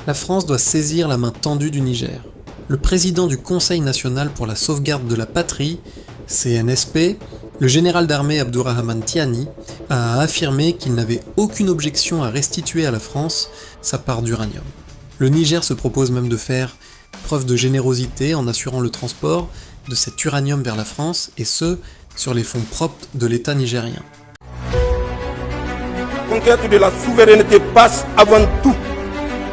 La France doit saisir la main tendue du Niger. Le président du Conseil national pour la sauvegarde de la patrie, CNSP, le général d'armée Abdourahmane Tiani, a affirmé qu'il n'avait aucune objection à restituer à la France sa part d'uranium. Le Niger se propose même de faire preuve de générosité en assurant le transport de cet uranium vers la France, et ce, sur les fonds propres de l'État nigérien. La conquête de la souveraineté passe avant tout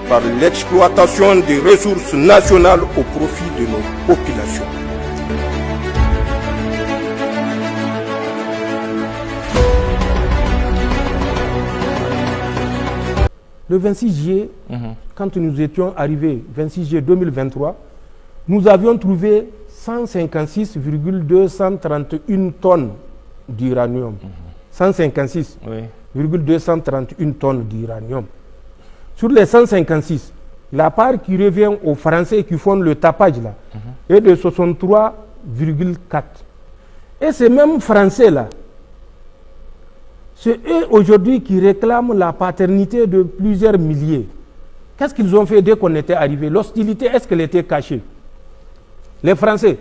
par l'exploitation des ressources nationales au profit de nos populations. Le 26 juillet, quand nous étions arrivés, 26 juillet 2023, nous avions trouvé 156,231 tonnes d'uranium. 156,231 tonnes d'uranium. Sur les 156, la part qui revient aux Français qui font le tapage là, est de 63,4. Et ces mêmes Français-là, c'est eux aujourd'hui qui réclament la paternité de plusieurs milliers. Qu'est-ce qu'ils ont fait dès qu'on était arrivé? L'hostilité, est-ce qu'elle était cachée? Les Français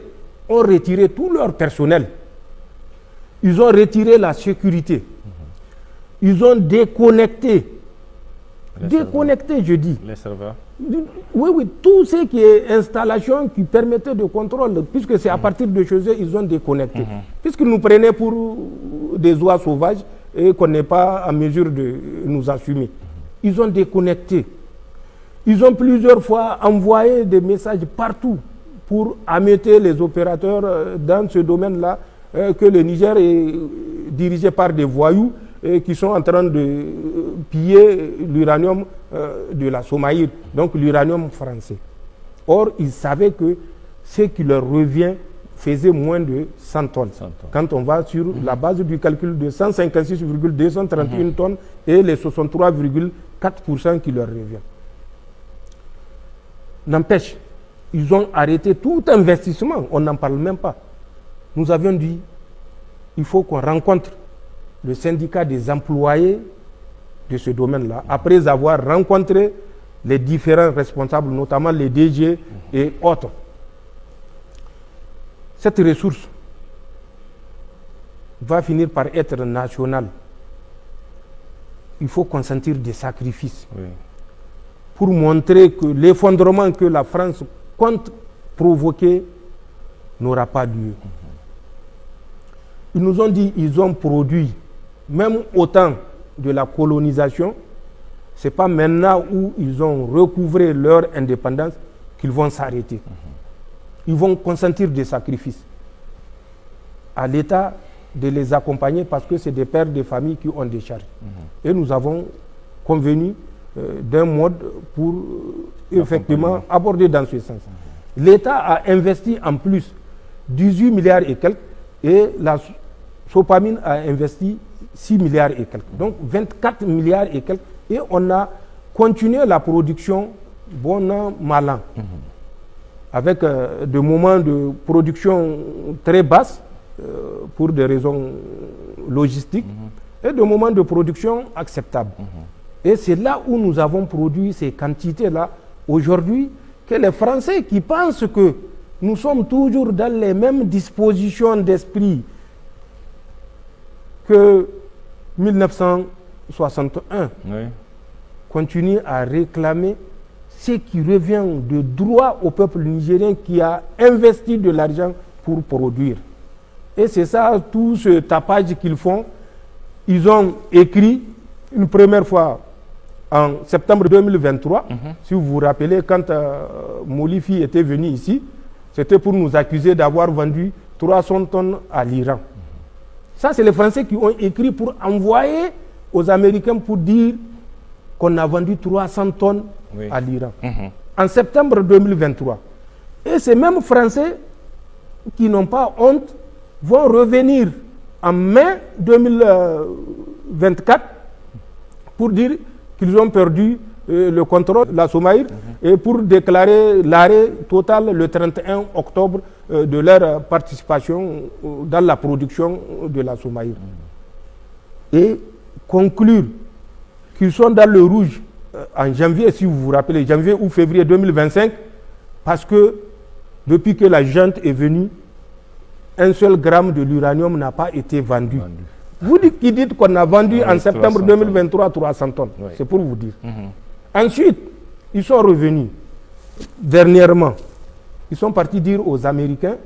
ont retiré tout leur personnel. Ils ont retiré la sécurité. Ils ont déconnecté. Déconnecté, je dis. Les serveurs. Oui, tout ce qui est installation qui permettait de contrôle, puisque c'est à partir de chez eux, ils ont déconnecté. Puisqu'ils nous prenaient pour des oies sauvages et qu'on n'est pas en mesure de nous assumer. Ils ont déconnecté. Ils ont plusieurs fois envoyé des messages partout pour ameuter les opérateurs dans ce domaine-là, que le Niger est dirigé par des voyous qui sont en train de piller l'uranium de la Somaïr, donc l'uranium français. Or, ils savaient que ce qui leur revient faisait moins de 100 tonnes. Quand on va sur la base du calcul de 156,231 tonnes et les 63,4% qui leur revient. N'empêche, ils ont arrêté tout investissement, on n'en parle même pas. Nous avions dit, il faut qu'on rencontre le syndicat des employés de ce domaine-là, après avoir rencontré les différents responsables, notamment les DG et autres. Cette ressource va finir par être nationale. Il faut consentir des sacrifices pour montrer que l'effondrement que la France compte provoquer n'aura pas lieu. Ils nous ont dit qu'ils ont produit, même au temps de la colonisation, ce n'est pas maintenant où ils ont recouvré leur indépendance qu'ils vont s'arrêter. Ils vont consentir des sacrifices à l'État de les accompagner parce que c'est des pères de famille qui ont des charges. Et nous avons convenu d'un mode pour effectivement aborder dans ce sens. L'État a investi en plus 18 milliards et quelques et la Sopamine a investi 6 milliards et quelques. Donc 24 milliards et quelques. Et on a continué la production bon an, mal an. Avec des moments de production très basses pour des raisons logistiques et des moments de production acceptables. Et c'est là où nous avons produit ces quantités-là aujourd'hui que les Français qui pensent que nous sommes toujours dans les mêmes dispositions d'esprit que 1961 continuent à réclamer ce qui revient de droit au peuple nigérien qui a investi de l'argent pour produire. Et c'est ça, tout ce tapage qu'ils font. Ils ont écrit une première fois en septembre 2023. Si vous vous rappelez, quand Molifi était venu ici, c'était pour nous accuser d'avoir vendu 300 tonnes à l'Iran. Ça, c'est les Français qui ont écrit pour envoyer aux Américains pour dire qu'on a vendu 300 tonnes à l'Iran. En septembre 2023. Et ces mêmes Français qui n'ont pas honte vont revenir en mai 2024 pour dire qu'ils ont perdu le contrôle de la Somaïr et pour déclarer l'arrêt total le 31 octobre de leur participation dans la production de la Somaïr. Et conclure qu'ils sont dans le rouge en janvier, si vous vous rappelez, janvier ou février 2025, parce que depuis que la junte est venue, un seul gramme de l'uranium n'a pas été vendu. Vous qui dites qu'on a vendu en septembre 2023 300 tonnes, c'est pour vous dire. Ensuite, ils sont revenus dernièrement. Ils sont partis dire aux Américains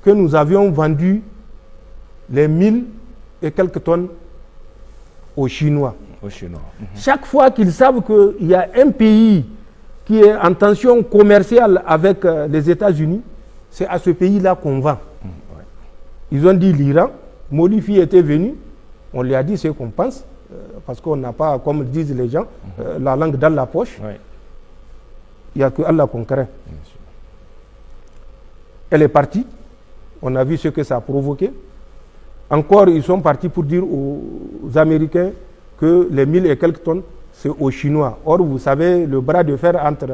que nous avions vendu les 1000 et quelques tonnes aux Chinois. Chaque fois qu'ils savent qu'il y a un pays qui est en tension commerciale avec les États-Unis, c'est à ce pays-là qu'on vend. Ils ont dit l'Iran. Molifi était venu, on lui a dit ce qu'on pense, parce qu'on n'a pas, comme disent les gens, la langue dans la poche. Il n'y a que Allah qu'on craint. Elle est partie, on a vu ce que ça a provoqué. Encore, ils sont partis pour dire aux Américains que les 1000 et quelques tonnes, c'est aux Chinois. Or, vous savez, le bras de fer entre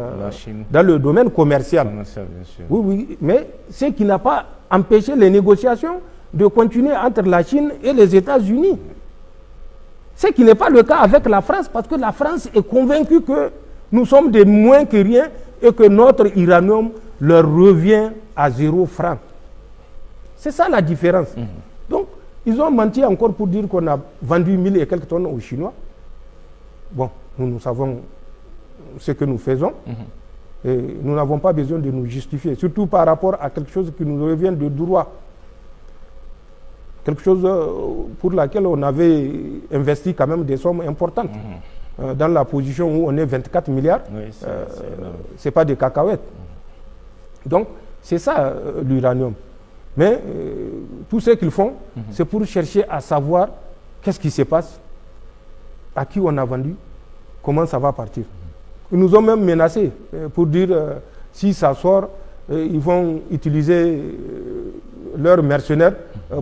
dans le domaine commercial. Bien sûr. Oui, mais ce qui n'a pas empêché les négociations de continuer entre la Chine et les États-Unis. Ce qui n'est pas le cas avec la France, parce que la France est convaincue que nous sommes des moins que rien et que notre uranium leur revient à 0 franc. C'est ça la différence. Donc, ils ont menti encore pour dire qu'on a vendu 1000 et quelques tonnes aux Chinois. Bon, nous savons ce que nous faisons. Et nous n'avons pas besoin de nous justifier, surtout par rapport à quelque chose qui nous revient de droit. Quelque chose pour laquelle on avait investi quand même des sommes importantes. Dans la position où on est 24 milliards, ce n'est pas des cacahuètes. Donc, c'est ça l'uranium. Mais tout ce qu'ils font, c'est pour chercher à savoir qu'est-ce qui se passe, à qui on a vendu, comment ça va partir. Ils nous ont même menacés pour dire si ça sort, ils vont utiliser leurs mercenaires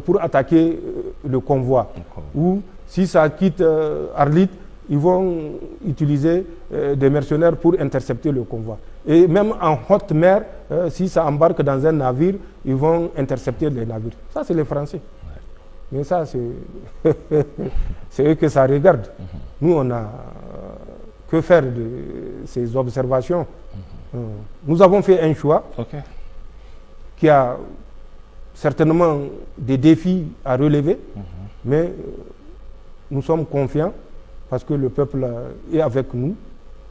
pour attaquer le convoi. Ou si ça quitte Arlit, ils vont utiliser des mercenaires pour intercepter le convoi. Et même en haute mer, si ça embarque dans un navire, ils vont intercepter les navires. Ça, c'est les Français. Mais ça, c'est eux que ça regarde. Nous, on a que faire de ces observations. Nous avons fait un choix qui a certainement des défis à relever, mais nous sommes confiants parce que le peuple est avec nous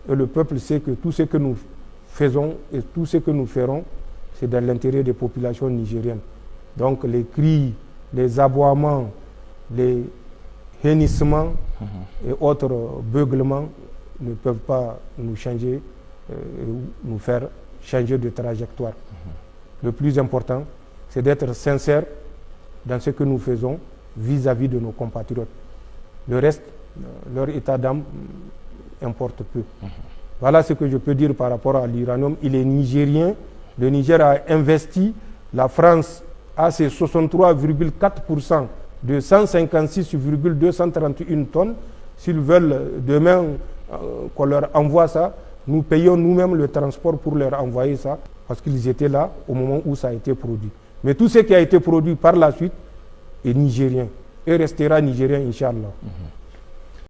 et le peuple sait que tout ce que nous faisons et tout ce que nous ferons, c'est dans l'intérêt des populations nigériennes. Donc les cris, les aboiements, les hennissements et autres beuglements ne peuvent pas nous changer, nous faire changer de trajectoire. Le plus important, c'est d'être sincère dans ce que nous faisons vis-à-vis de nos compatriotes. Le reste, leur état d'âme importe peu. Voilà ce que je peux dire par rapport à l'uranium. Il est nigérien. Le Niger a investi. La France a ses 63,4% de 156,231 tonnes. S'ils veulent demain qu'on leur envoie ça, nous payons nous-mêmes le transport pour leur envoyer ça, parce qu'ils étaient là au moment où ça a été produit. Mais tout ce qui a été produit par la suite est nigérien et restera nigérien, Inch'Allah.